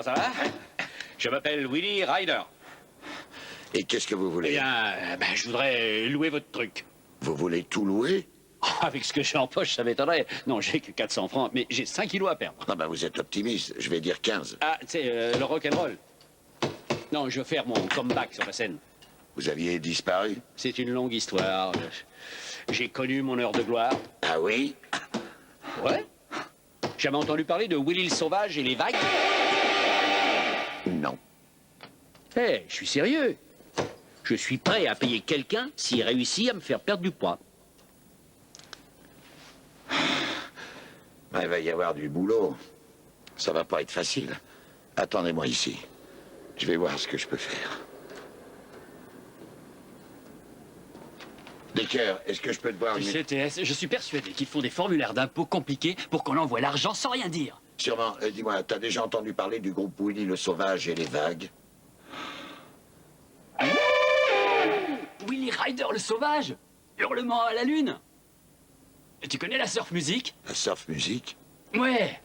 Alors ça va? Je m'appelle Willy Ryder. Et qu'est-ce que vous Eh voulez? bien, je voudrais louer votre truc. Vous voulez tout louer? Oh, avec ce que j'ai en poche, ça m'étonnerait. Non, j'ai que 400 francs, mais j'ai 5 kilos à perdre. Ah bah vous êtes optimiste, je vais dire 15. Ah, tu sais, le rock'n'roll. Non, je veux faire mon comeback sur la scène. Vous aviez disparu? C'est une longue histoire. J'ai connu mon heure de gloire. Ah oui? Ouais? Jamais entendu parler de Willy le Sauvage et les vagues? Non. Eh, je suis sérieux. Je suis prêt à payer quelqu'un s'il réussit à me faire perdre du poids. Il va y avoir du boulot. Ça va pas être facile. Attendez-moi ici. Je vais voir ce que je peux faire. Decker, est-ce que je peux te voir une... CTS, je suis persuadé qu'ils font des formulaires d'impôts compliqués pour qu'on envoie l'argent sans rien dire. Sûrement. Dis-moi, t'as déjà entendu parler du groupe Willy le Sauvage et les Vagues? Willy Ryder le sauvage, hurlement à la lune. Et tu connais la surf musique? La surf musique? Ouais.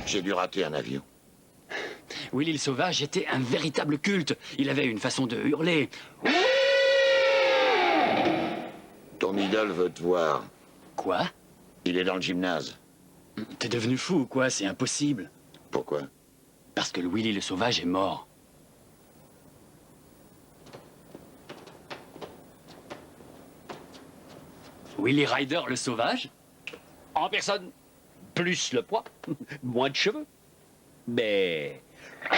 J'ai dû rater un avion. Willy le sauvage était un véritable culte. Il avait une façon de hurler. Ton idole veut te voir. Quoi? Il est dans le gymnase. T'es devenu fou ou quoi? C'est impossible. Pourquoi? Parce que le Willy le sauvage est mort. Willy Ryder le sauvage? En personne, plus le poids, moins de cheveux. Mais Oh,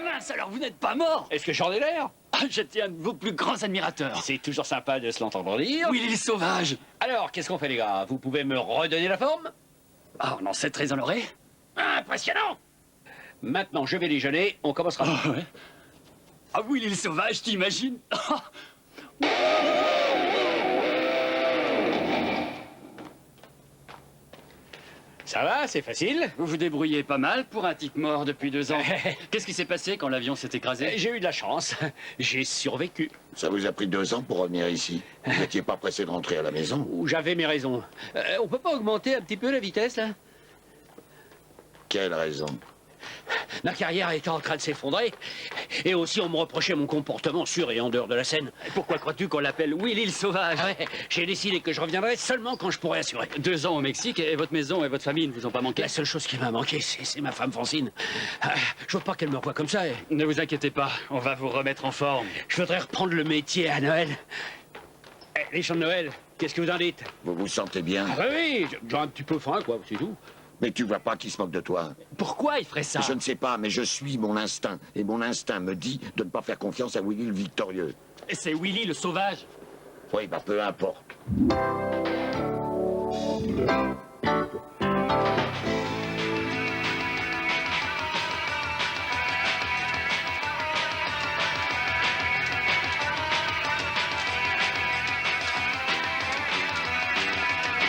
mince, alors vous n'êtes pas mort? est-ce que j'en ai l'air? Ah, j'étais un de vos plus grands admirateurs. C'est toujours sympa de se l'entendre dire. Willy le sauvage. Alors, qu'est-ce qu'on fait, les gars? Vous pouvez me redonner la forme? Ah, on en sait très honoré. Impressionnant! Maintenant, je vais déjeuner, on commencera. Ah ouais. Ah, Willy le sauvage, t'imagines? Ça va, c'est facile. Vous vous débrouillez pas mal pour un type mort depuis 2 ans. Qu'est-ce qui s'est passé quand l'avion s'est écrasé? J'ai eu de la chance. J'ai survécu. Ça vous a pris 2 ans pour revenir ici. Vous n'étiez pas pressé de rentrer à la maison? Ou j'avais mes raisons. On peut pas augmenter un petit peu la vitesse, là? Quelle raison? Ma carrière était en train de s'effondrer. Et aussi, on me reprochait mon comportement sur et en dehors de la scène. Pourquoi crois-tu qu'on l'appelle Willy le sauvage? Ah ouais, j'ai décidé que je reviendrais seulement quand je pourrais assurer. 2 ans au Mexique et votre maison et votre famille ne vous ont pas manqué? La seule chose qui m'a manqué, c'est ma femme Francine. Je veux pas qu'elle me voie comme ça. Ne vous inquiétez pas, on va vous remettre en forme. Je voudrais reprendre le métier à Noël. Les chants de Noël, qu'est-ce que vous en dites? Vous vous sentez bien? Ah bah oui, j'ai un petit peu faim, quoi, c'est tout. Mais tu vois pas qu'il se moque de toi? Pourquoi il ferait ça? Je ne sais pas, mais je suis mon instinct. Et mon instinct me dit de ne pas faire confiance à Willy le victorieux. C'est Willy le sauvage. Oui, bah peu importe.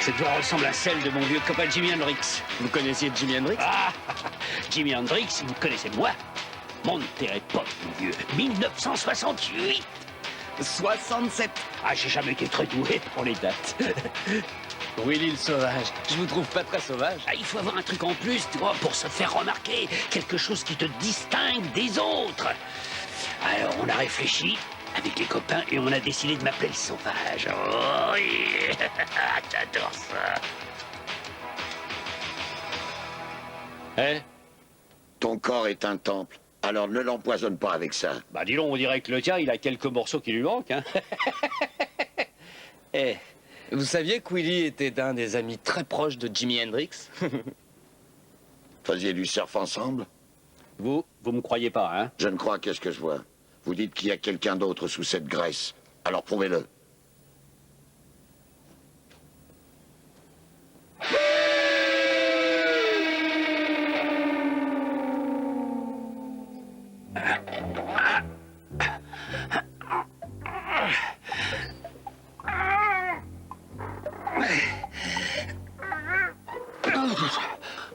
Cette voix ressemble à celle de mon vieux copain Jimi Hendrix. Vous connaissiez Jimi Hendrix? Ah, Jimi Hendrix, vous connaissez moi? Monterey Pop, mon vieux. 1968. 67. Ah, j'ai jamais été très doué pour les dates. Willy le sauvage. Je vous trouve pas très sauvage. Ah, il faut avoir un truc en plus, tu vois, pour se faire remarquer. Quelque chose qui te distingue des autres. Alors, on a réfléchi avec les copains et on a décidé de m'appeler le sauvage. Oh oui, j'adore ça. Hein? Ton corps est un temple. Alors ne l'empoisonne pas avec ça. Bah dis donc, on dirait que le tien, il a quelques morceaux qui lui manquent, hein. Eh, Vous saviez que Willy était un des amis très proches de Jimi Hendrix? Faisiez du surf ensemble? vous me croyez pas, hein? Je ne crois qu'est-ce que je vois. Vous dites qu'il y a quelqu'un d'autre sous cette graisse. Alors prouvez-le.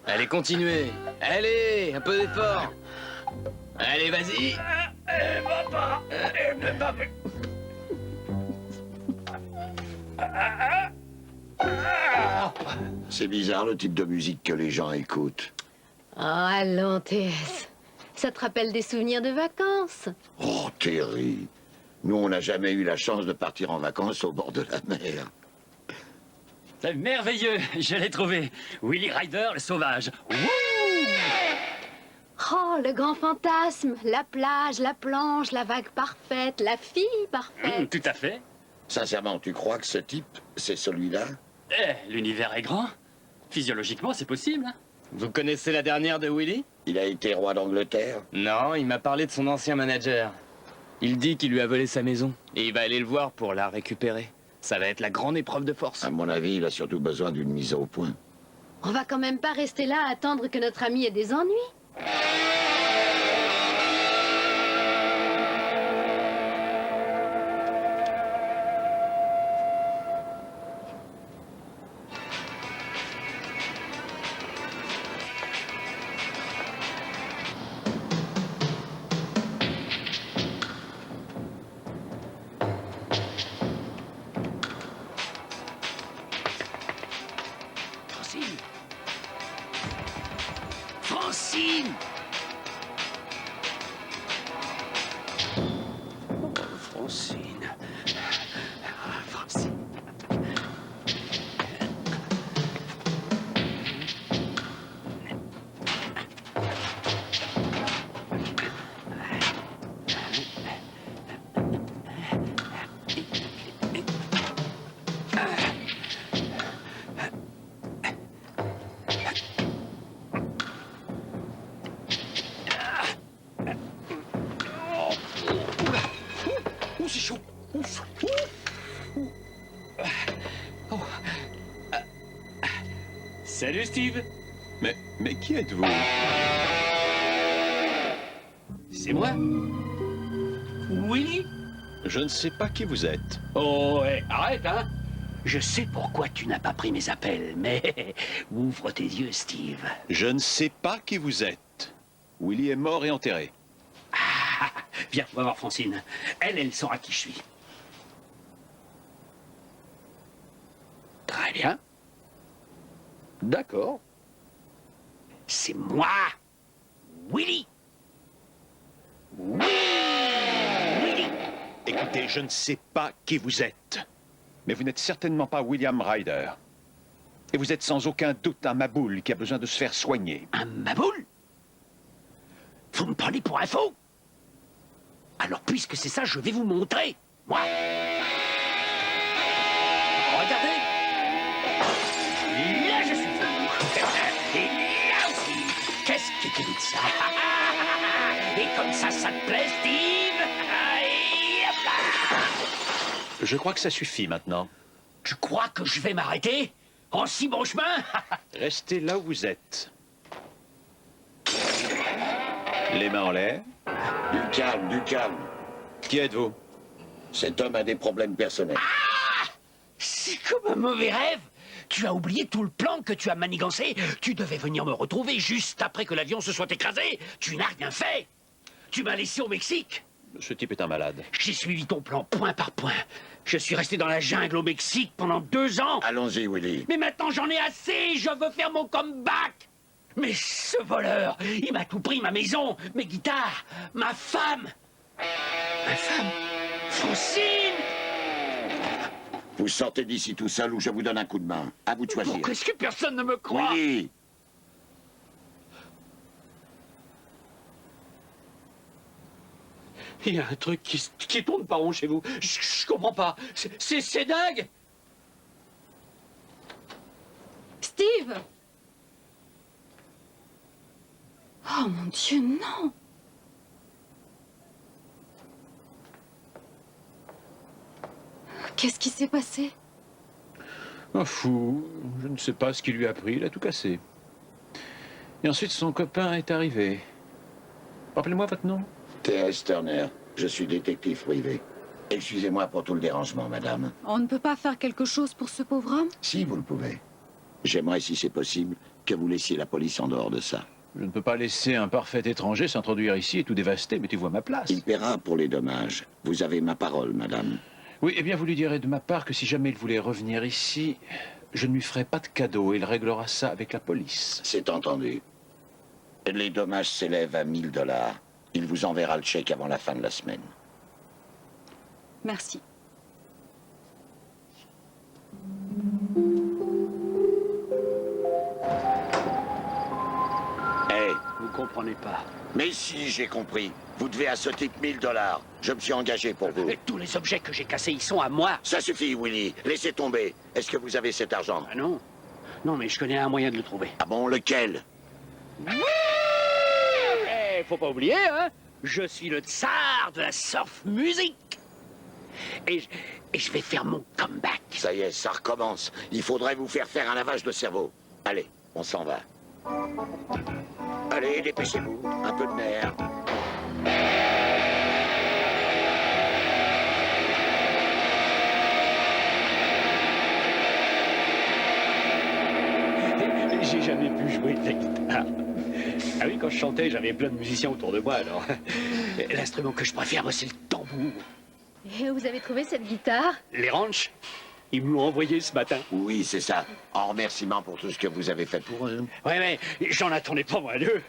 Allez, continuez. Allez, un peu d'effort. Allez, vas-y. C'est bizarre le type de musique que les gens écoutent. Oh, allons, TS. Ça te rappelle des souvenirs de vacances? Oh, Terry. Nous, on n'a jamais eu la chance de partir en vacances au bord de la mer. C'est merveilleux, je l'ai trouvé. Willy Ryder, le sauvage. Wouh! Oh, le grand fantasme. La plage, la planche, la vague parfaite, la fille parfaite. Tout à fait. Sincèrement, tu crois que ce type, c'est celui-là? L'univers est grand. Physiologiquement, c'est possible. Vous connaissez la dernière de Willy? Il a été roi d'Angleterre? Non, il m'a parlé de son ancien manager. Il dit qu'il lui a volé sa maison. Et il va aller le voir pour la récupérer. Ça va être la grande épreuve de force. À mon avis, il a surtout besoin d'une mise au point. On va quand même pas rester là à attendre que notre ami ait des ennuis. Francine! Francine! Francine. Francine. Oh, c'est chaud. Ouf. Salut, Steve. Mais qui êtes-vous? C'est moi. Willy? Je ne sais pas qui vous êtes. Oh, ouais, arrête, hein. Je sais pourquoi tu n'as pas pris mes appels, mais ouvre tes yeux, Steve. Je ne sais pas qui vous êtes. Willy est mort et enterré. Ah, viens, on va voir Francine. Elle saura qui je suis. Très bien. D'accord. C'est moi, Willy. Willy. Écoutez, je ne sais pas qui vous êtes. Mais vous n'êtes certainement pas William Ryder. Et vous êtes sans aucun doute un maboule qui a besoin de se faire soigner. Un maboule? Vous me prenez pour un faux? Alors, puisque c'est ça, je vais vous montrer. Moi. Regardez. Là, je suis fou. Et là aussi. Qu'est-ce que tu dis de ça? Et comme ça te plaît, Steve? Et hop là. Je crois que ça suffit maintenant. Tu crois que je vais m'arrêter? En si bon chemin? Restez là où vous êtes. Les mains en l'air. Du calme, du calme. Qui êtes-vous? Cet homme a des problèmes personnels. C'est comme un mauvais rêve. Tu as oublié tout le plan que tu as manigancé. Tu devais venir me retrouver juste après que l'avion se soit écrasé. Tu n'as rien fait. Tu m'as laissé au Mexique. Ce type est un malade. J'ai suivi ton plan point par point. Je suis resté dans la jungle au Mexique pendant 2 ans. Allons-y, Willy. Mais maintenant j'en ai assez. Je veux faire mon comeback. Mais ce voleur, il m'a tout pris, ma maison, mes guitares, ma femme. Ma femme? Francine! Vous sortez d'ici tout seul ou je vous donne un coup de main. À vous de choisir. Pourquoi est-ce que personne ne me croit? Willy! Il y a un truc qui tourne pas rond chez vous. Je comprends pas. C'est dingue. Steve! Oh mon Dieu, non! Qu'est-ce qui s'est passé? Un fou. Je ne sais pas ce qui lui a pris. Il a tout cassé. Et ensuite, son copain est arrivé. Rappelez-moi votre nom. T.S. Turner. Je suis détective privé. Excusez-moi pour tout le dérangement, madame. On ne peut pas faire quelque chose pour ce pauvre homme? Si, vous le pouvez. J'aimerais, si c'est possible, que vous laissiez la police en dehors de ça. Je ne peux pas laisser un parfait étranger s'introduire ici et tout dévaster. Mettez-vous à ma place. Il paiera pour les dommages. Vous avez ma parole, madame. Oui, eh bien, vous lui direz de ma part que si jamais il voulait revenir ici, je ne lui ferai pas de cadeau. Il réglera ça avec la police. C'est entendu. Les dommages s'élèvent à 1000 $. Il vous enverra le chèque avant la fin de la semaine. Merci. Hé, Vous comprenez pas. mais si, j'ai compris. Vous devez à ce type 1000 $. Je me suis engagé pour vous. Et tous les objets que j'ai cassés, ils sont à moi. Ça suffit, Willy. Laissez tomber. Est-ce que vous avez cet argent? Ah non. Non, mais je connais un moyen de le trouver. Ah bon, lequel? Eh, faut pas oublier, hein. Je suis le tsar de la surf musique. Et je vais faire mon comeback. Ça y est, ça recommence. Il faudrait vous faire un lavage de cerveau. Allez, on s'en va. Allez, dépêchez-vous. Un peu de nerf. J'ai jamais pu jouer de la guitare. Ah oui, quand je chantais, j'avais plein de musiciens autour de moi, alors. L'instrument que je préfère, moi, c'est le tambour. Et vous avez trouvé cette guitare? Les ranchs, ils me l'ont envoyé ce matin. Oui, c'est ça. En remerciement pour tout ce que vous avez fait pour eux. Ouais, mais j'en attendais pas moins deux.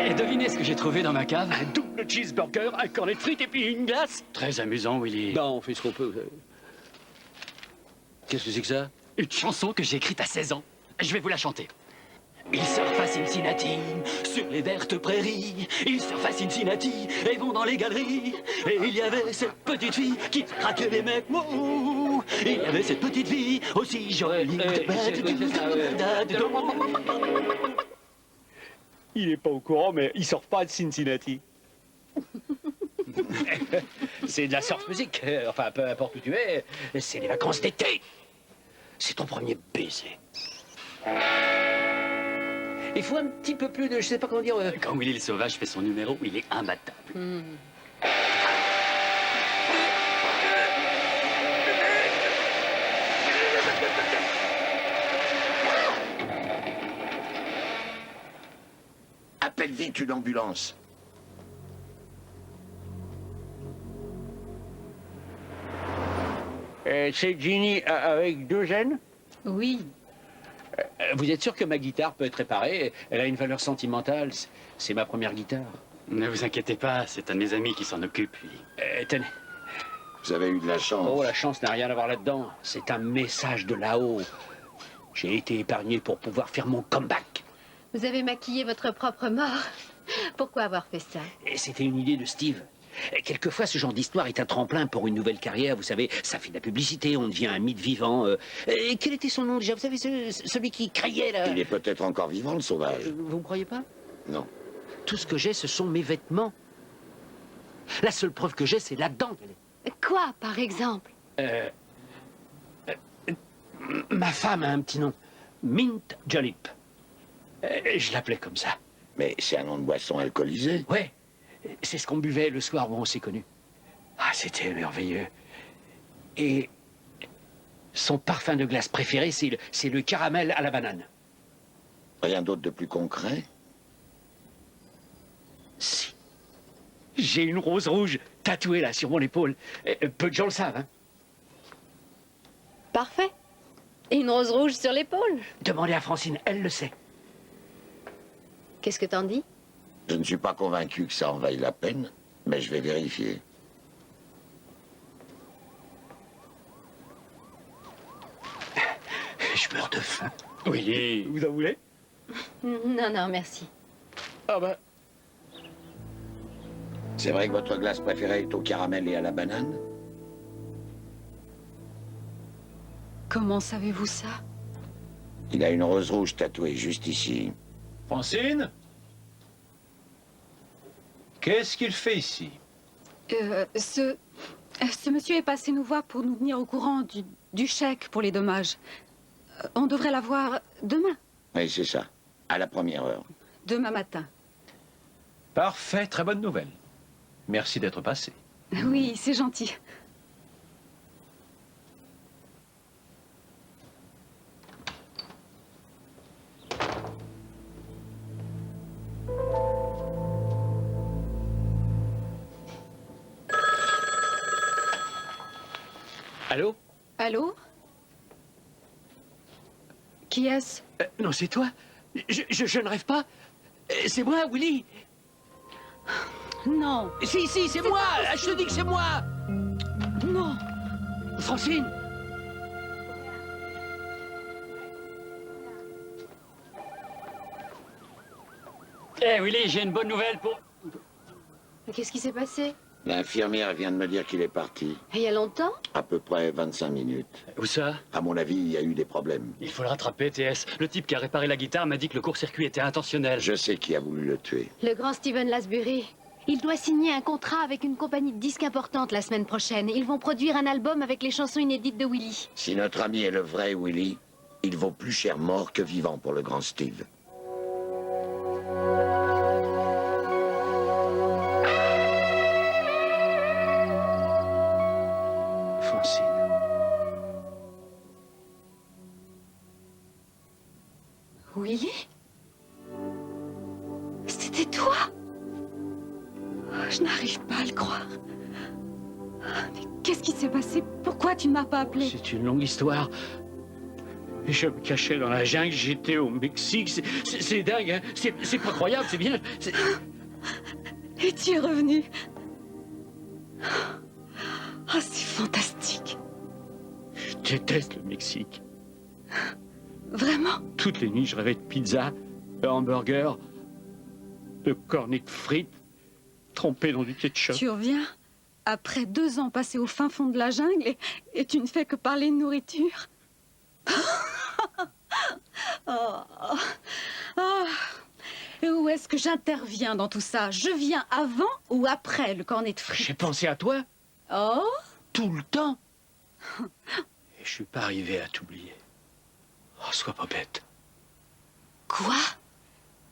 Et devinez ce que j'ai trouvé dans ma cave? Un double cheeseburger, un cornet de frites et puis une glace. Très amusant, Willy. Bon, on fait ce qu'on peut. Qu'est-ce que c'est que ça? Une chanson que j'ai écrite à 16 ans. Je vais vous la chanter. Ils surfent à Cincinnati, sur les vertes prairies. Ils surfent à Cincinnati et vont dans les galeries. Et il y avait cette petite fille qui craquait les mecs mous. Il y avait cette petite fille aussi jolie. Il est pas au courant, mais il sort pas de Cincinnati. C'est de la surf musique. Enfin, peu importe où tu es, c'est les vacances d'été. C'est ton premier baiser. Il faut un petit peu plus de, je sais pas comment dire. Quand Willy le Sauvage fait son numéro, il est imbattable. Appelle vite une ambulance. C'est Ginny avec 2 N. Oui. Vous êtes sûr que ma guitare peut être réparée? Elle a une valeur sentimentale. C'est ma première guitare. Ne vous inquiétez pas, c'est un de mes amis qui s'en occupe, lui. Tenez. Vous avez eu de la chance. Oh, la chance n'a rien à voir là-dedans. C'est un message de là-haut. J'ai été épargné pour pouvoir faire mon comeback. Vous avez maquillé votre propre mort. Pourquoi avoir fait ça? Et c'était une idée de Steve. Et quelquefois, ce genre d'histoire est un tremplin pour une nouvelle carrière. Vous savez, ça fait de la publicité, on devient un mythe vivant. Et quel était son nom déjà? Vous savez, celui qui criait là? Il est peut-être encore vivant, le sauvage. Vous ne croyez pas? Non. Tout ce que j'ai, ce sont mes vêtements. La seule preuve que j'ai, c'est là-dedans qu'elle est. Quoi, par exemple? Ma femme a un petit nom. Mint Julep. Je l'appelais comme ça. Mais c'est un nom de boisson alcoolisée. Ouais, c'est ce qu'on buvait le soir où on s'est connus. Ah, c'était merveilleux. Et son parfum de glace préféré, c'est le caramel à la banane. Rien d'autre de plus concret. Si. J'ai une rose rouge tatouée là sur mon épaule. Peu de gens le savent, hein. Parfait. Et une rose rouge sur l'épaule. Demandez à Francine, elle le sait. Qu'est-ce que t'en dis? Je ne suis pas convaincu que ça en vaille la peine, mais je vais vérifier. Je meurs de faim. Willy, Vous en voulez? Non, non, merci. Ah ben... C'est vrai que votre glace préférée est au caramel et à la banane? Comment savez-vous ça? Il a une rose rouge tatouée juste ici. Francine? Qu'est-ce qu'il fait ici? Ce monsieur est passé nous voir pour nous tenir au courant du chèque pour les dommages. On devrait l'avoir demain, Oui, c'est ça. À la première heure. demain matin. Parfait, très bonne nouvelle. Merci d'être passé. Oui, c'est gentil. Allô? Allô? Qui est-ce? Non, c'est toi? Je ne rêve pas? C'est moi, Willy? Non. Si, c'est moi! Je te dis que c'est moi! Non. Francine! Willy, j'ai une bonne nouvelle pour... Mais qu'est-ce qui s'est passé? L'infirmière vient de me dire qu'il est parti. Il y a longtemps? À peu près 25 minutes. Où ça? À mon avis, il y a eu des problèmes. Il faut le rattraper, TS. Le type qui a réparé la guitare m'a dit que le court-circuit était intentionnel. Je sais qui a voulu le tuer. Le grand Steven Lasbury. Il doit signer un contrat avec une compagnie de disques importante la semaine prochaine. Ils vont produire un album avec les chansons inédites de Willy. Si notre ami est le vrai Willy, il vaut plus cher mort que vivant pour le grand Steve. Francine. Willy? C'était toi? Je n'arrive pas à le croire. Mais qu'est-ce qui s'est passé? Pourquoi tu ne m'as pas appelé? C'est une longue histoire. Je me cachais dans la jungle, j'étais au Mexique. C'est dingue, hein? C'est pas croyable, c'est bien. Et tu es revenu. Oh, c'est fantastique. Je déteste le Mexique. Vraiment? Toutes les nuits, je rêvais de pizza, de hamburger, de cornets de frites, trempés dans du ketchup. Tu reviens après 2 ans passés au fin fond de la jungle et tu ne fais que parler de nourriture. Oh. Oh. Et où est-ce que j'interviens dans tout ça? Je viens avant ou après le cornet de frites? J'ai pensé à toi Oh? tout le temps. Et je suis pas arrivé à t'oublier. Oh, sois pas bête. Quoi?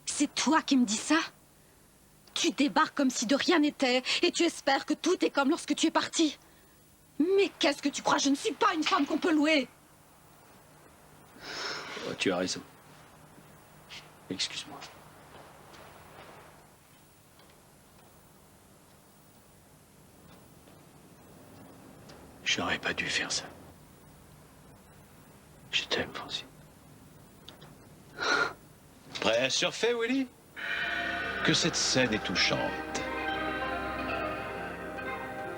C'est toi qui me dis ça? Tu débarques comme si de rien n'était et tu espères que tout est comme lorsque tu es parti. Mais qu'est-ce que tu crois? Je ne suis pas une femme qu'on peut louer. Oh, tu as raison. Excuse-moi. J'aurais pas dû faire ça. Je t'aime, Francine. Prêt à surfer, Willy? Que cette scène est touchante.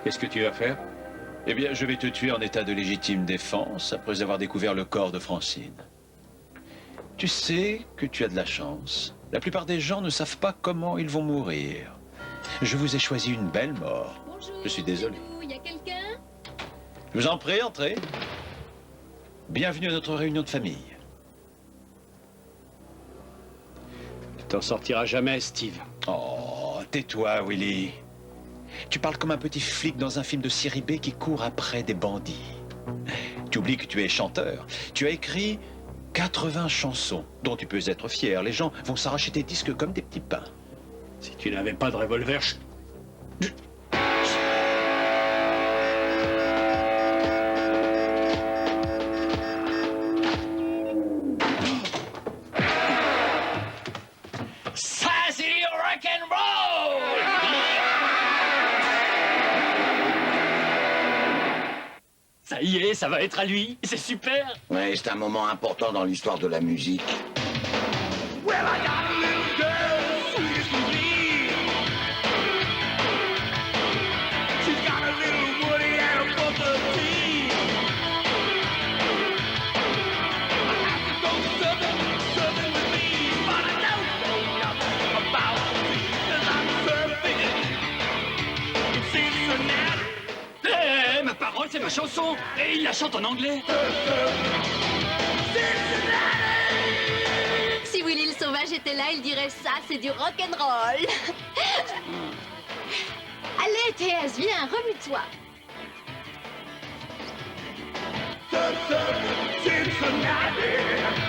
Qu'est-ce que tu vas faire? Eh bien, je vais te tuer en état de légitime défense après avoir découvert le corps de Francine. Tu sais que tu as de la chance. La plupart des gens ne savent pas comment ils vont mourir. Je vous ai choisi une belle mort. Bonjour. Je suis désolé. Il y a quelqu'un? Je vous en prie, entrez. Bienvenue à notre réunion de famille. Tu t'en sortiras jamais, Steve. Oh, tais-toi, Willy. Tu parles comme un petit flic dans un film de série B qui court après des bandits. Tu oublies que tu es chanteur. Tu as écrit 80 chansons dont tu peux être fier. Les gens vont s'arracher tes disques comme des petits pains. Si tu n'avais pas de revolver, Ça, c'est du rock'n'roll! Ça y est, ça va être à lui. C'est super. Ouais, c'est un moment important dans l'histoire de la musique. Well, I got a little girl, sweet as can be. She's got a little Woody and a cup of tea. I have to go southern with me, but I don't know nothing about the sea, 'cause I'm surfing in Cincinnati. Hé, ma parole, c'est ma chanson. Et il la chante en anglais. Si Willy le Sauvage était là, il dirait ça, c'est du rock'n'roll. Allez, TS, viens, remue-toi. Cincinnati.